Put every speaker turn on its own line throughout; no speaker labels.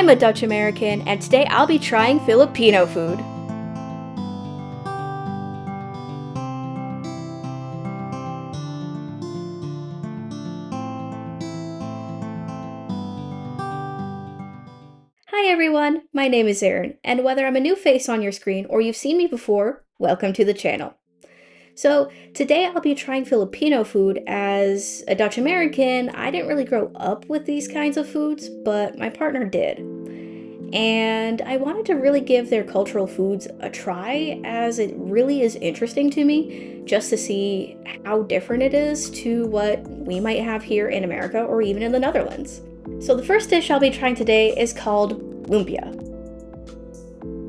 I'm a Dutch American, and today I'll be trying Filipino food. Hi everyone, my name is Erin, and whether I'm a new face on your screen or you've seen me before, welcome to the channel. So, today I'll be trying Filipino food. As a Dutch American, I didn't really grow up with these kinds of foods, but my partner did. And I wanted to really give their cultural foods a try, as it really is interesting to me just to see how different it is to what we might have here in America or even in the Netherlands. So the first dish I'll be trying today is called lumpia.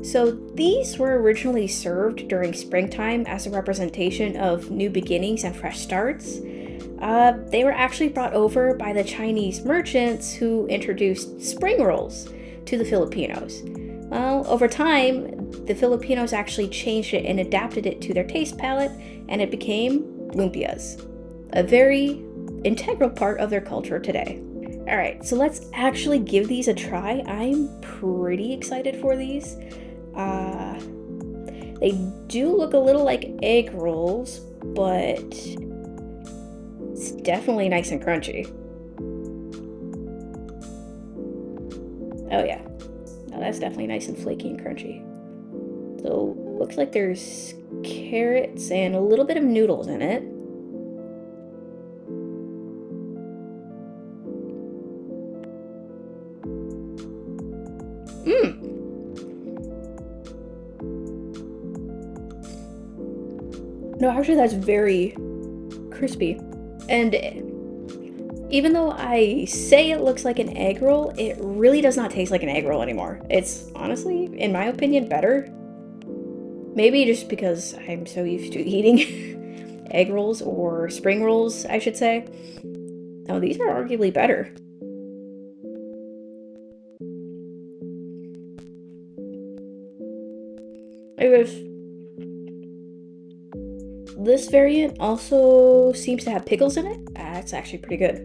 So these were originally served during springtime as a representation of new beginnings and fresh starts. They were actually brought over by the Chinese merchants who introduced spring rolls to the Filipinos. Well, over time, the Filipinos actually changed it and adapted it to their taste palette, and it became lumpias, a very integral part of their culture today. Alright, so let's actually give these a try. I'm pretty excited for these. They do look a little like egg rolls, but it's definitely nice and crunchy. Oh yeah, no, that's definitely nice and flaky and crunchy. So looks like there's carrots and a little bit of noodles in it. No, actually that's very crispy. And even though I say it looks like an egg roll, it really does not taste like an egg roll anymore. It's honestly, in my opinion, better. Maybe just because I'm so used to eating egg rolls, or spring rolls, I should say. No, these are arguably better. Anyways, this variant also seems to have pickles in it. That's actually pretty good.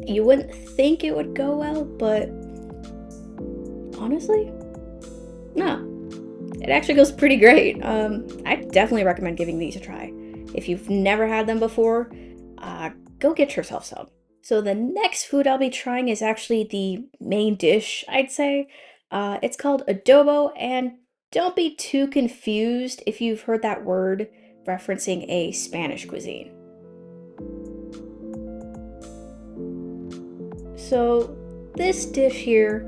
You wouldn't think it would go well, but honestly, no. It actually goes pretty great. I definitely recommend giving these a try. If you've never had them before, go get yourself some. So the next food I'll be trying is actually the main dish, I'd say. It's called adobo, and don't be too confused if you've heard that word referencing a Spanish cuisine. So this dish here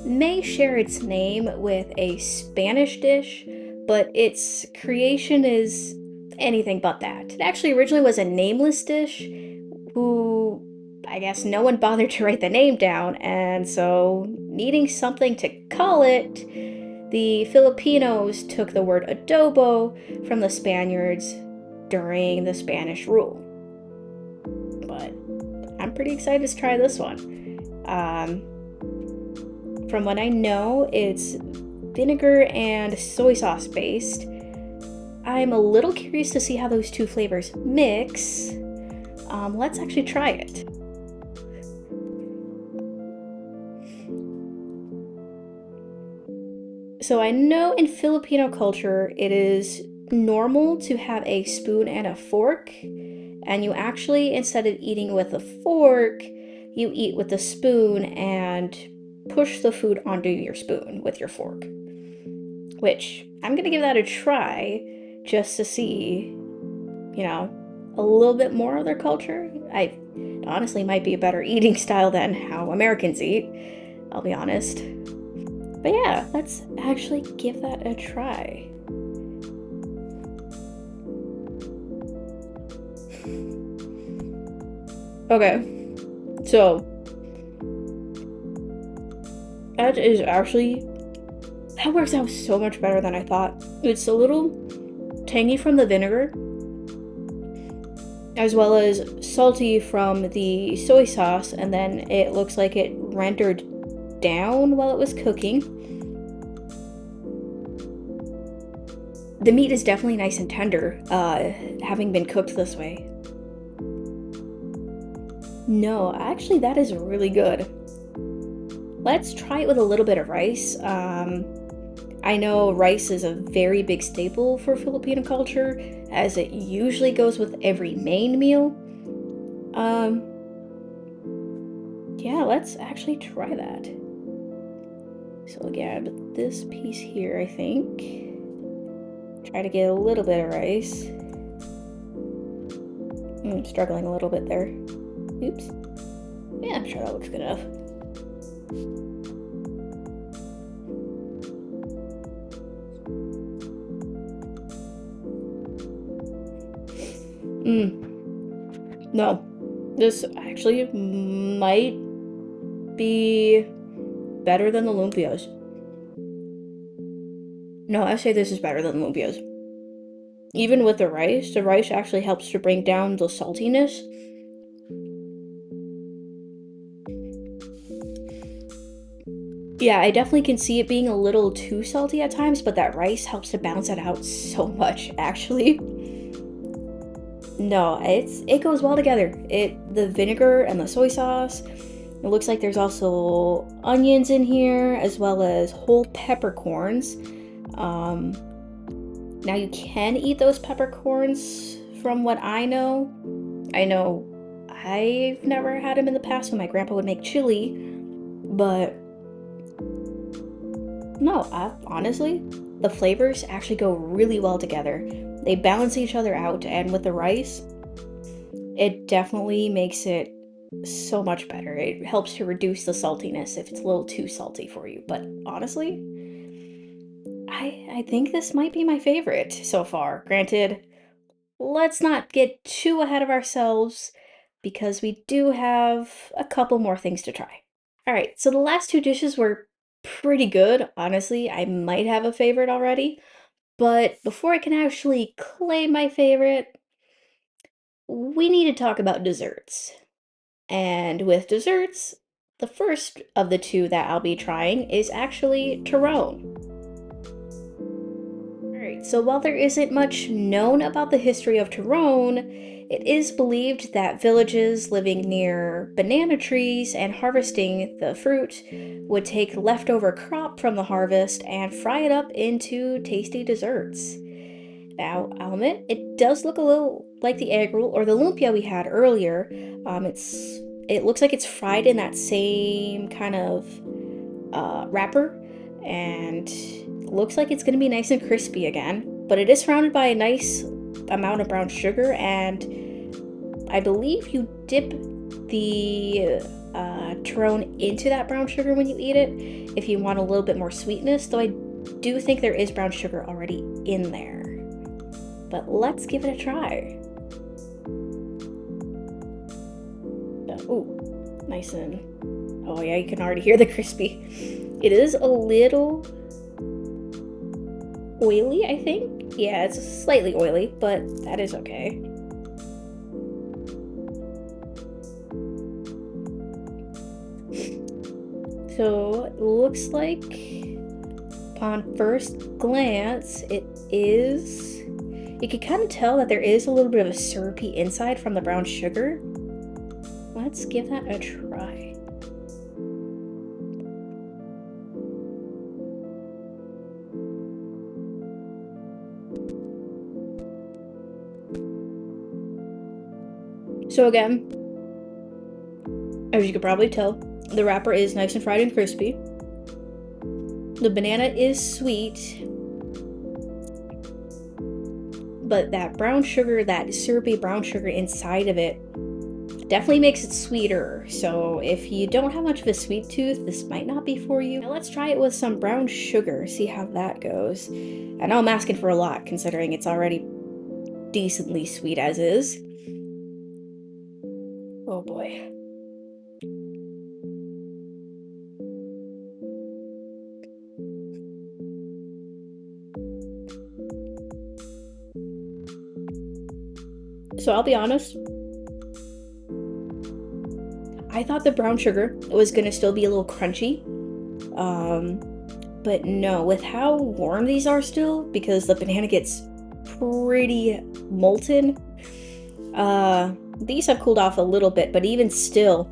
may share its name with a Spanish dish, but its creation is anything but that. It actually originally was a nameless dish who, I guess no one bothered to write the name down, and so needing something to call it, the Filipinos took the word adobo from the Spaniards during the Spanish rule. But I'm pretty excited to try this one. From what I know, it's vinegar and soy sauce based. I'm a little curious to see how those two flavors mix. Let's actually try it. So I know in Filipino culture, it is normal to have a spoon and a fork, and you actually, instead of eating with a fork, you eat with the spoon and push the food onto your spoon with your fork. Which, I'm gonna give that a try, just to see, a little bit more of their culture. I honestly might be a better eating style than how Americans eat, I'll be honest. But yeah, let's actually give that a try. Okay, so that works out so much better than I thought. It's a little tangy from the vinegar, as well as salty from the soy sauce, and then it looks like it rendered down while it was cooking. The meat is definitely nice and tender, having been cooked this way. No, actually that is really good. let's try it with a little bit of rice. I know rice is a very big staple for Filipino culture, as it usually goes with every main meal. Yeah, let's actually try that. So we'll get this piece here, I think. Try to get a little bit of rice. I'm struggling a little bit there. Oops. Yeah, I'm sure that looks good enough. No. This actually might be better than the lumpias. No, I say this is better than the lumpias. Even with the rice actually helps to bring down the saltiness. Yeah, I definitely can see it being a little too salty at times, but that rice helps to balance it out so much, actually. No, it goes well together. The vinegar and the soy sauce. It looks like there's also onions in here, as well as whole peppercorns. Now you can eat those peppercorns from what I know. I know I've never had them in the past when my grandpa would make chili, but no, honestly, the flavors actually go really well together. They balance each other out, and with the rice, it definitely makes it so much better. It helps to reduce the saltiness if it's a little too salty for you. But honestly, I think this might be my favorite so far. Granted, let's not get too ahead of ourselves because we do have a couple more things to try. All right, so the last two dishes were pretty good. Honestly, I might have a favorite already. But before I can actually claim my favorite, we need to talk about desserts. And with desserts, the first of the two that I'll be trying is actually turon. Alright, so while there isn't much known about the history of turon, it is believed that villages living near banana trees and harvesting the fruit would take leftover crop from the harvest and fry it up into tasty desserts. Now, I'll admit, it does look a little like the egg roll or the lumpia we had earlier. It looks like it's fried in that same kind of wrapper, and looks like it's going to be nice and crispy again. But it is surrounded by a nice amount of brown sugar, and I believe you dip the turon into that brown sugar when you eat it if you want a little bit more sweetness, though I do think there is brown sugar already in there. But let's give it a try. Ooh, nice and... Oh yeah, you can already hear the crispy. It is a little oily, I think. Yeah, it's slightly oily, but that is okay. So, it looks like, upon first glance, you can kind of tell that there is a little bit of a syrupy inside from the brown sugar. Let's give that a try. So again, as you can probably tell, the wrapper is nice and fried and crispy. The banana is sweet, but that brown sugar, that syrupy brown sugar inside of it, definitely makes it sweeter. So if you don't have much of a sweet tooth, this might not be for you. Now let's try it with some brown sugar, see how that goes. I know I'm asking for a lot considering it's already decently sweet as is. Oh boy. So I'll be honest, I thought the brown sugar was gonna still be a little crunchy. But no, with how warm these are still, because the banana gets pretty molten, these have cooled off a little bit, but even still,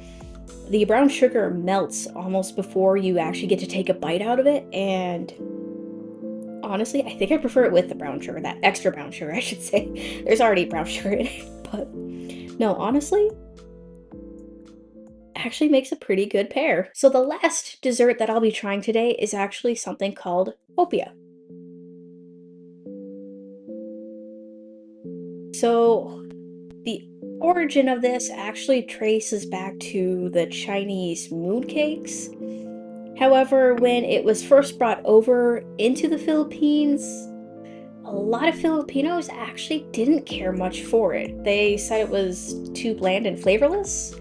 The brown sugar melts almost before you actually get to take a bite out of it, and honestly, I think I prefer it with the brown sugar, that extra brown sugar, I should say. There's already brown sugar in it, but no, honestly, actually makes a pretty good pair. So the last dessert that I'll be trying today is actually something called hopia. So the origin of this actually traces back to the Chinese moon cakes. However, when it was first brought over into the Philippines, a lot of Filipinos actually didn't care much for it. They said it was too bland and flavorless,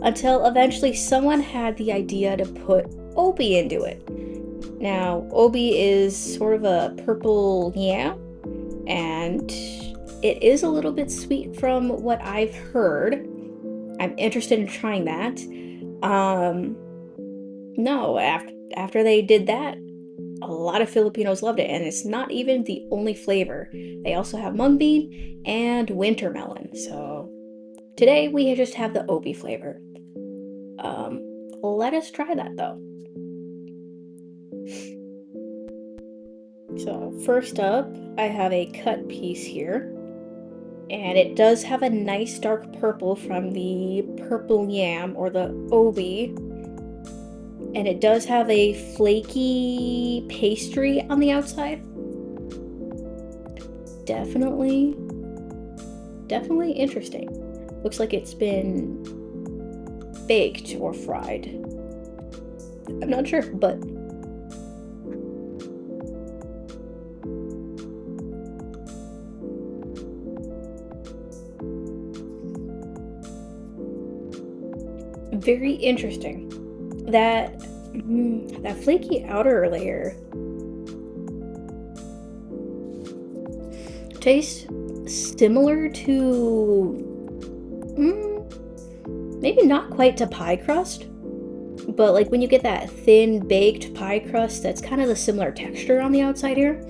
until eventually someone had the idea to put obi into it. Now, obi is sort of a purple yam, and it is a little bit sweet from what I've heard. I'm interested in trying that. No, after they did that, a lot of Filipinos loved it, and it's not even the only flavor. They also have mung bean and winter melon. So today we just have the obi flavor. Let us try that though. So first up, I have a cut piece here, and it does have a nice dark purple from the purple yam or the obi. And it does have a flaky pastry on the outside. Definitely interesting. Looks like it's been baked or fried. I'm not sure, but very interesting. That flaky outer layer tastes similar to maybe not quite to pie crust, but like when you get that thin baked pie crust, that's kind of the similar texture on the outside here.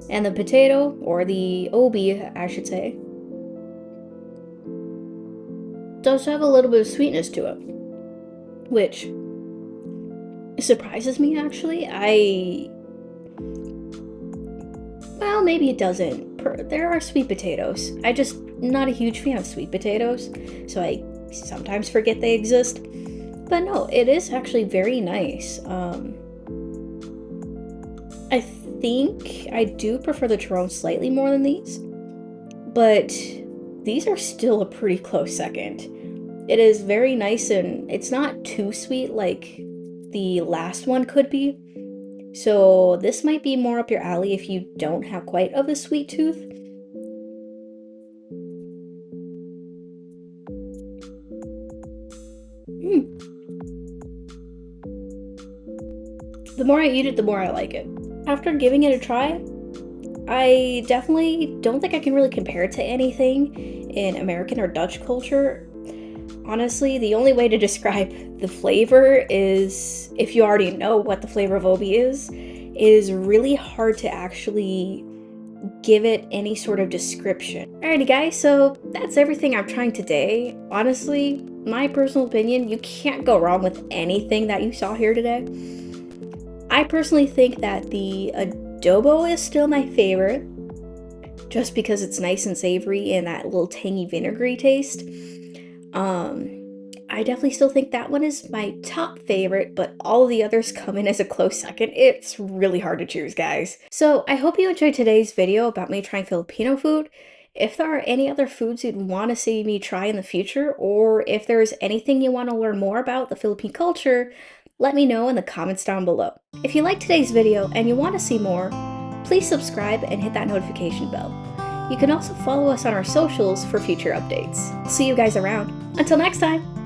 And the potato, or the obi I should say, does have a little bit of sweetness to it, which surprises me actually. Well, maybe it doesn't. There are sweet potatoes. I just not a huge fan of sweet potatoes, so I sometimes forget they exist. But no, it is actually very nice. I think I do prefer the turon slightly more than these, but these are still a pretty close second. It is very nice, and it's not too sweet like the last one could be. So this might be more up your alley if you don't have quite of a sweet tooth. The more I eat it, the more I like it. After giving it a try, I definitely don't think I can really compare it to anything in American or Dutch culture. Honestly, the only way to describe the flavor is, if you already know what the flavor of obi is really hard to actually give it any sort of description. Alrighty guys, so that's everything I'm trying today. Honestly, my personal opinion, you can't go wrong with anything that you saw here today. I personally think that the adobo is still my favorite, just because it's nice and savory and that little tangy vinegary taste. I definitely still think that one is my top favorite, but all of the others come in as a close second. It's really hard to choose, guys. So I hope you enjoyed today's video about me trying Filipino food. If there are any other foods you'd want to see me try in the future, or if there's anything you want to learn more about the Philippine culture, let me know in the comments down below. If you liked today's video and you want to see more, please subscribe and hit that notification bell. You can also follow us on our socials for future updates. See you guys around. Until next time!